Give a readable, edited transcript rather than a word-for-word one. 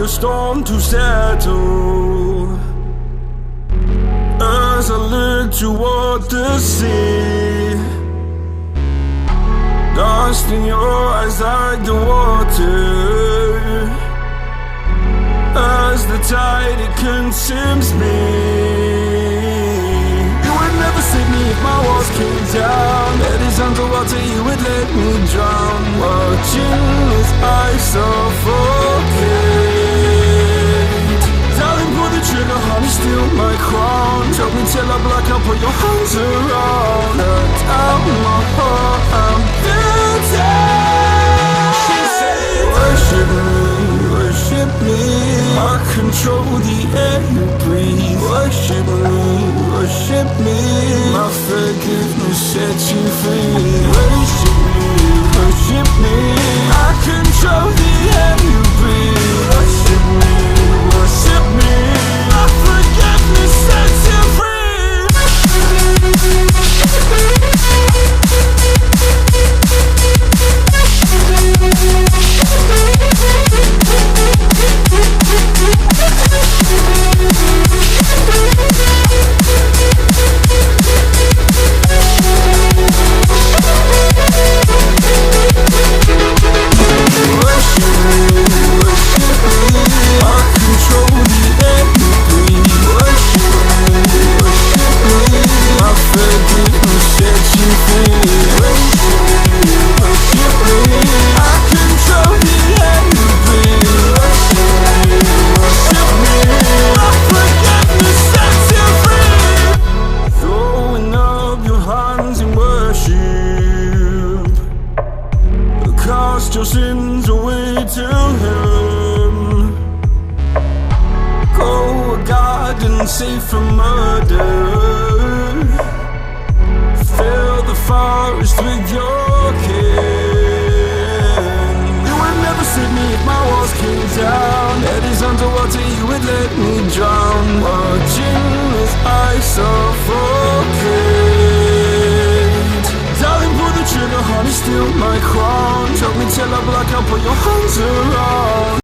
a storm to settle. As I look toward the sea, dust in your eyes like the water. As the tide, it consumes me. You would never save me if my walls came down. Head is underwater, you would let me drown. Watching as I suffocate. Darling, pull the trigger, honey, steal my crown. Choke me till I black out, put your hands around. Cut out my heart, I'm guilty. She said, worship me, worship me. I control the air you breathe. Worship me, worship me. My forgiveness sets you free. Worship me, worship me. I control the air you breathe. Worship me, worship me. My forgiveness sets you free. Cast your sins away to Him. Go a garden safe from murder. Fill the forest with your kin. You would never save me if my walls came down. Head is underwater, you would let me drown. Watching as I suffocate. Darling, pull the trigger, honey, steal my crown. Choke me till I black out, put your hands around.